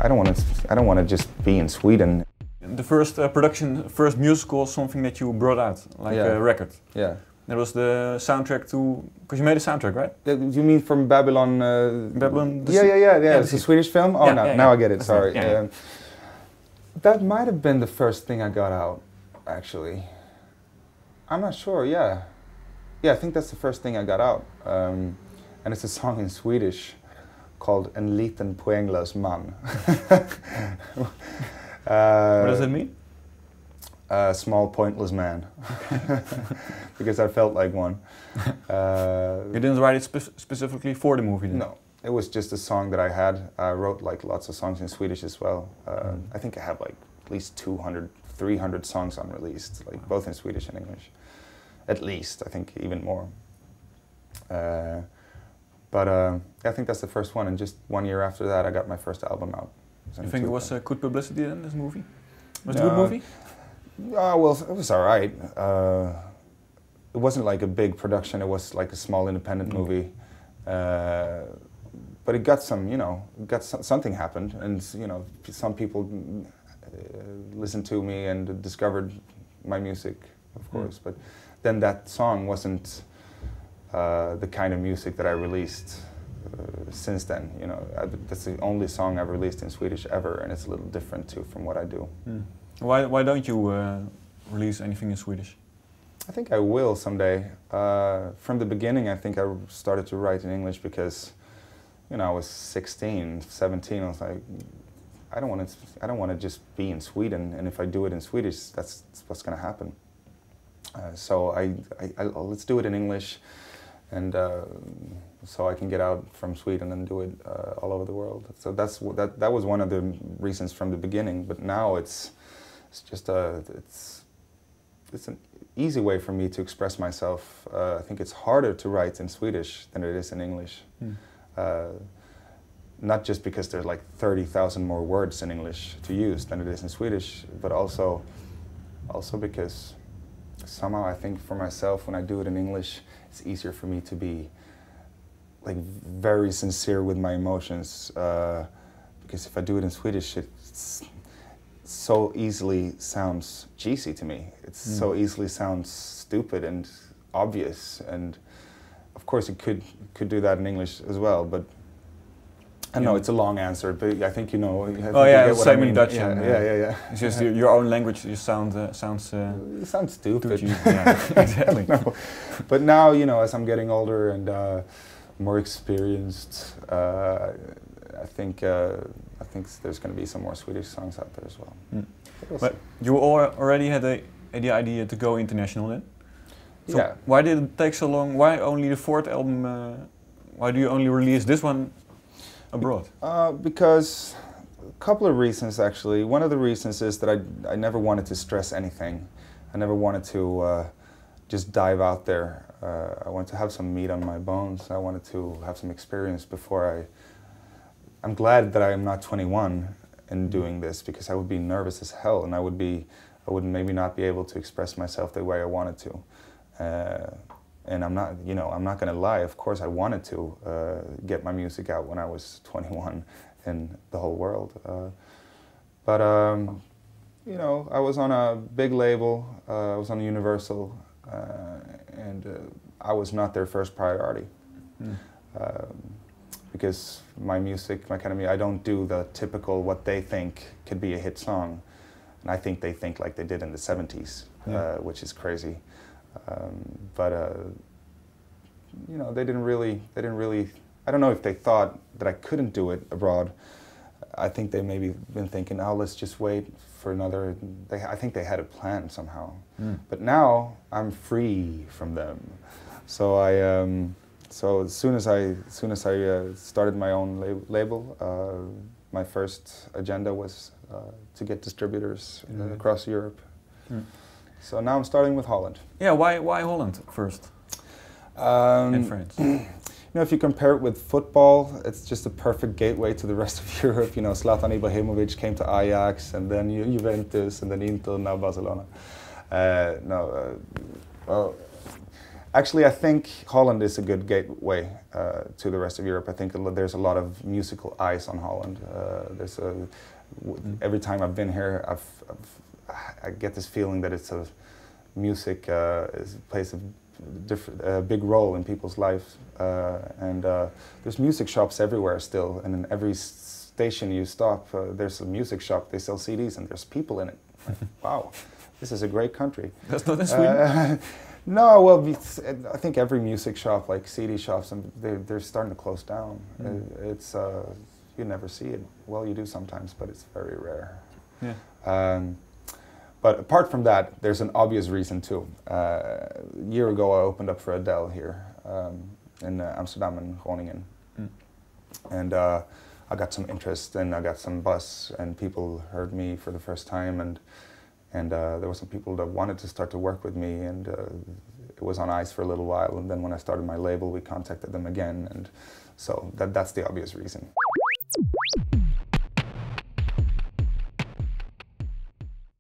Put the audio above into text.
I don't want to just be in Sweden. The first first musical, something that you brought out, like a record. Yeah. That was the soundtrack to, because you made a soundtrack, right? You mean from Babylon? Babylon? Yeah. It's a Swedish film? Oh, yeah, now I get it, sorry. Yeah. That might have been the first thing I got out, actually. I'm not sure, yeah. Yeah, I think that's the first thing I got out. And it's a song in Swedish called En liten poänglös man. What does it mean? A small pointless man. Because I felt like one. You didn't write it specifically for the movie then? No, it was just a song that I had. I wrote like lots of songs in Swedish as well. I think I have like at least 200, 300 songs unreleased, like both in Swedish and English. At least, I think even more. But I think that's the first one, and just 1 year after that I got my first album out. You think it was good publicity then, this movie? Was it a good movie? Well, it was alright. It wasn't like a big production, it was like a small independent movie. But it got some, you know, something happened, and you know, some people listened to me and discovered my music, of course. But then that song wasn't the kind of music that I released since then. You know, that's the only song I've released in Swedish ever, and it's a little different too from what I do. Why don't you release anything in Swedish? I think I will someday. From the beginning, I think I started to write in English because, you know, I was 16, 17. I was like, I don't want to just be in Sweden, and if I do it in Swedish, that's what's going to happen. So let's do it in English, and so I can get out from Sweden and do it all over the world. So that was one of the reasons from the beginning. But now it's just it's an easy way for me to express myself. I think it's harder to write in Swedish than it is in English. Not just because there's like 30,000 more words in English to use than it is in Swedish, but also because somehow I think for myself, when I do it in English, it's easier for me to be like very sincere with my emotions. Because if I do it in Swedish, it's so easily sounds cheesy to me. It so easily sounds stupid and obvious. And of course, it could do that in English as well. But I know it's a long answer, but I think you know. You get what I mean. Dutch. Yeah. It's just your own language. You sounds it sounds stupid. Exactly. No. But now, you know, as I'm getting older and more experienced, I think there's going to be some more Swedish songs out there as well. But you already had the idea to go international then? So yeah. Why did it take so long? Why only the fourth album? Why do you only release this one abroad? Because a couple of reasons actually. One of the reasons is that I never wanted to stress anything. I never wanted to just dive out there. I wanted to have some meat on my bones. I wanted to have some experience before I'm glad that I am not 21 in doing this, because I would be nervous as hell, and I would maybe not be able to express myself the way I wanted to. And I'm not, you know, I'm not going to lie. Of course, I wanted to get my music out when I was 21 in the whole world. But you know, I was on a big label. I was on Universal, and I was not their first priority. Because my music, my kind of music, I don't do the typical what they think could be a hit song, and I think they think like they did in the 70s, which is crazy. But you know, they didn't really. I don't know if they thought that I couldn't do it abroad. I think they maybe been thinking, oh, let's just wait for another. I think they had a plan somehow. But now I'm free from them, so so as soon as I started my own label, my first agenda was to get distributors across Europe. So now I'm starting with Holland. Yeah, why Holland first? And France. You know, if you compare it with football, it's just a perfect gateway to the rest of Europe. You know, Zlatan Ibrahimovic came to Ajax, and then Juventus, and then Inter, now Barcelona. Well, Actually, I think Holland is a good gateway to the rest of Europe. I think there's a lot of musical eyes on Holland. Every time I've been here, I get this feeling that it's music plays a big role in people's lives. And there's music shops everywhere still, and in every station you stop, there's a music shop. They sell CDs, and there's people in it. Like, wow, this is a great country. That's not in Sweden? No, well, I think every music shop, like CD shops, they're starting to close down. It's you never see it. Well, you do sometimes, but it's very rare. Yeah. But apart from that, there's an obvious reason too. A year ago, I opened up for Adele here in Amsterdam and Groningen, and I got some interest, and I got some buzz, and people heard me for the first time, and there were some people that wanted to start to work with me, and it was on ice for a little while. And then when I started my label, we contacted them again, and so that's the obvious reason.